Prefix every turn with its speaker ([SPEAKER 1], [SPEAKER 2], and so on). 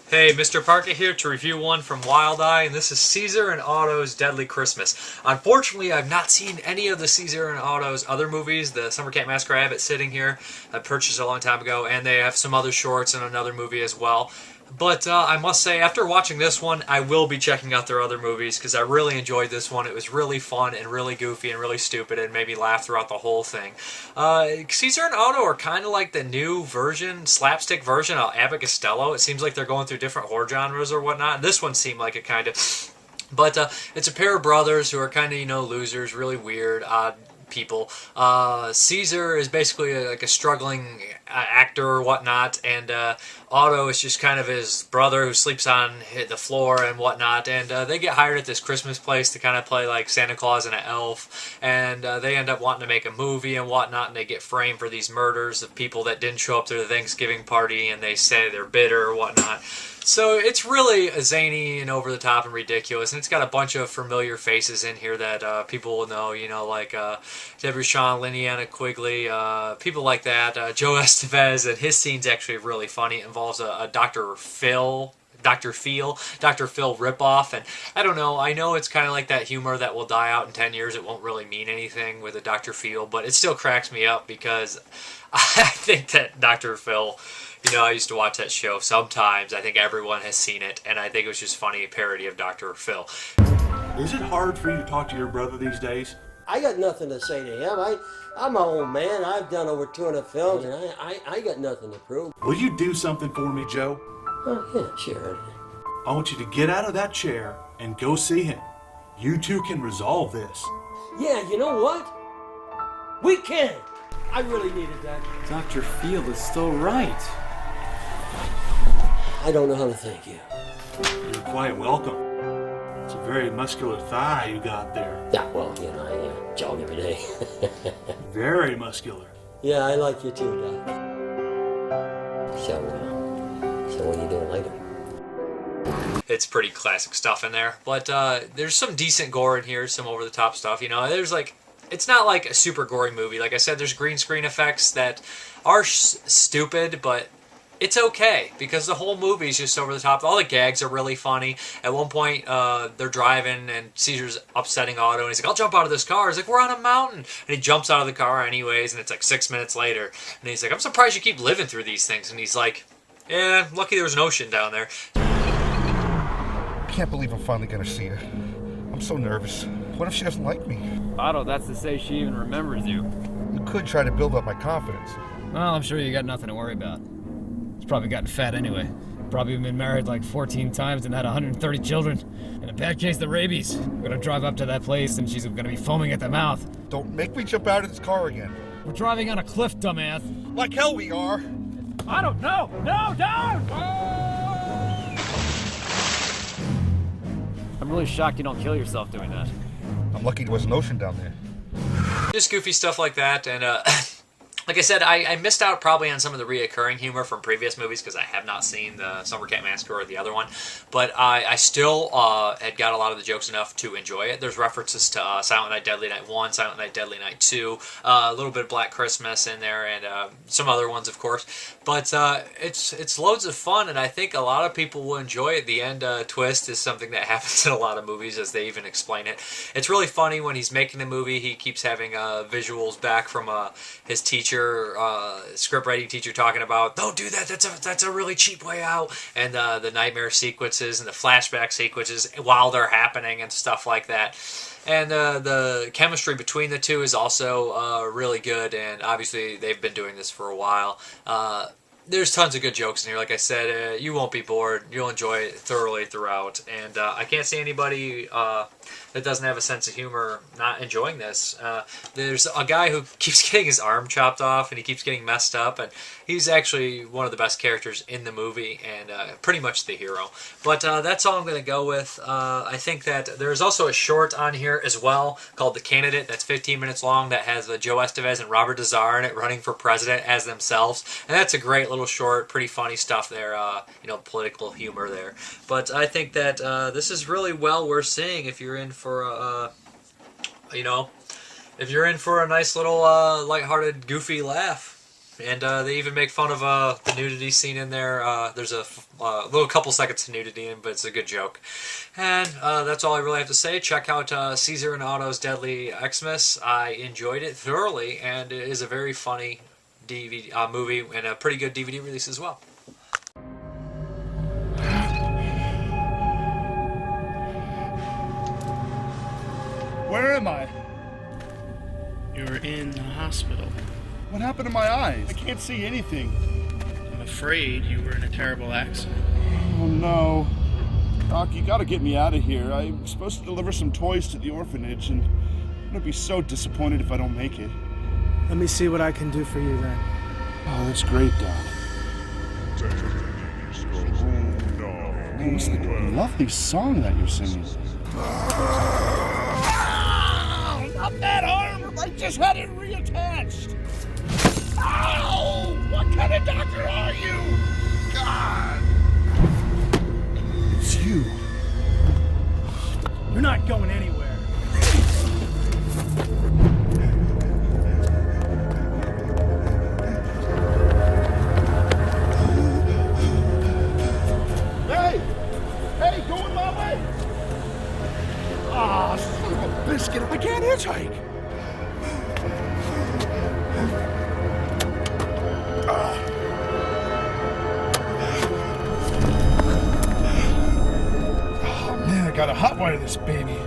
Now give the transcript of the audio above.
[SPEAKER 1] Hey, Mrparka here to review one from Wild Eye, and this is Caesar and Otto's Deadly Christmas. Unfortunately, I've not seen any of the Caesar and Otto's other movies. The Summer Camp Massacre I have it sitting here. I purchased it a long time ago, and they have some other shorts and another movie as well. But I must say, after watching this one, I will be checking out their other movies because I really enjoyed this one. It was really fun and really goofy and really stupid and made me laugh throughout the whole thing. Caesar and Otto are kind of like the new version, slapstick version of Abbott and Costello. It seems like they're going through different horror genres or whatnot. This one seemed like it kind of... But it's a pair of brothers who are kind of, losers, really weird, odd people. Caesar is basically like a struggling actor or whatnot, and Otto is just kind of his brother who sleeps on the floor and whatnot, and they get hired at this Christmas place to kind of play like Santa Claus and an elf, and they end up wanting to make a movie and whatnot, and they get framed for these murders of people that didn't show up to the Thanksgiving party, and they say they're bitter or whatnot. So it's really zany and over the top and ridiculous, and it's got a bunch of familiar faces in here that people will know, like Deborah Shaw, Linnea Quigley, people like that. Joe Estevez, and his scene's actually really funny. It involves a Dr. Phil ripoff, and I don't know, I know it's kind of like that humor that will die out in 10 years. It won't really mean anything with a Dr. Phil, but it still cracks me up because I think that Dr. Phil... I used to watch that show sometimes. I think everyone has seen it, and I think it was just funny, a parody of Dr. Phil.
[SPEAKER 2] Is it hard for you to talk to your brother these days?
[SPEAKER 3] I got nothing to say to him. I'm my old man. I've done over 200 films, and I got nothing to prove.
[SPEAKER 2] Will you do something for me, Joe?
[SPEAKER 3] Oh, yeah, sure.
[SPEAKER 2] I want you to get out of that chair and go see him. You two can resolve this.
[SPEAKER 3] Yeah, you know what? We can. I really needed that.
[SPEAKER 4] Dr. Field is still right.
[SPEAKER 3] I don't know how to thank you.
[SPEAKER 2] You're quite welcome. It's a very muscular thigh you got there.
[SPEAKER 3] Yeah, well, I jog every day.
[SPEAKER 2] Very muscular.
[SPEAKER 3] Yeah, I like you too, Doc. So what are you doing later?
[SPEAKER 1] It's pretty classic stuff in there, but there's some decent gore in here, some over-the-top stuff. There's like... It's not like a super gory movie. Like I said, there's green screen effects that are stupid, but it's okay because the whole movie is just over the top. All the gags are really funny. At one point, they're driving and Caesar's upsetting Otto, and he's like, "I'll jump out of this car." He's like, "We're on a mountain." And he jumps out of the car anyways, and it's like 6 minutes later. And he's like, "I'm surprised you keep living through these things." And he's like, "Yeah, lucky there was an ocean down there."
[SPEAKER 5] I can't believe I'm finally going to see her. I'm so nervous. What if she doesn't like me?
[SPEAKER 4] Otto, that's to say she even remembers you.
[SPEAKER 5] You could try to build up my confidence.
[SPEAKER 4] Well, I'm sure you got nothing to worry about. He's probably gotten fat anyway. Probably been married like 14 times and had 130 children. In a bad case, the rabies. We're gonna drive up to that place and she's gonna be foaming at the mouth.
[SPEAKER 5] Don't make me jump out of this car again.
[SPEAKER 4] We're driving on a cliff, dumbass.
[SPEAKER 5] Like hell we are.
[SPEAKER 4] Otto, no! No, don't! I'm really shocked you don't kill yourself doing that.
[SPEAKER 5] I'm lucky there was an ocean down there.
[SPEAKER 1] Just goofy stuff like that, and like I said, I missed out probably on some of the reoccurring humor from previous movies because I have not seen the Summer Camp Massacre or the other one, but I still had got a lot of the jokes enough to enjoy it. There's references to Silent Night, Deadly Night 1, Silent Night, Deadly Night 2, a little bit of Black Christmas in there, and some other ones, of course, but it's loads of fun, and I think a lot of people will enjoy it. The end twist is something that happens in a lot of movies, as they even explain it. It's really funny when he's making the movie. He keeps having visuals back from his teacher, script writing teacher, talking about, "Don't do that, that's a really cheap way out," and the nightmare sequences and the flashback sequences while they're happening and stuff like that. And the chemistry between the two is also really good, and obviously they've been doing this for a while. There's tons of good jokes in here. Like I said, you won't be bored. You'll enjoy it thoroughly throughout. And I can't see anybody that doesn't have a sense of humor not enjoying this. There's a guy who keeps getting his arm chopped off, and he keeps getting messed up. And he's actually one of the best characters in the movie, and pretty much the hero. But that's all I'm going to go with. I think that there's also a short on here as well called The Candidate. That's 15 minutes long. That has Joe Estevez and Robert Dazar in it running for president as themselves. And that's a great little short, pretty funny stuff there, political humor there. But I think that this is really well worth seeing if you're in for if you're in for a nice little lighthearted, goofy laugh. And they even make fun of the nudity scene in there. There's a little couple seconds of nudity in, but it's a good joke. And that's all I really have to say. Check out Caesar and Otto's Deadly Xmas. I enjoyed it thoroughly, and it is a very funny DVD movie and a pretty good DVD release as well.
[SPEAKER 2] Where am I?
[SPEAKER 6] You're in the hospital.
[SPEAKER 2] What happened to my eyes? I can't see anything.
[SPEAKER 6] I'm afraid you were in a terrible accident.
[SPEAKER 2] Oh no. Doc, you gotta get me out of here. I'm supposed to deliver some toys to the orphanage, and I'm gonna be so disappointed if I don't make it.
[SPEAKER 7] Let me see what I can do for you then.
[SPEAKER 2] Oh, that's great, Doc. Man, what's that lovely song that you're singing? Not that arm! I just had it reattached! Ow! What kind of doctor are you? God! It's you.
[SPEAKER 7] You're not going anywhere.
[SPEAKER 2] Hey! Hey, going my way! Ah, son of a biscuit! I can't hitchhike! Oh man, I gotta hotwire this baby.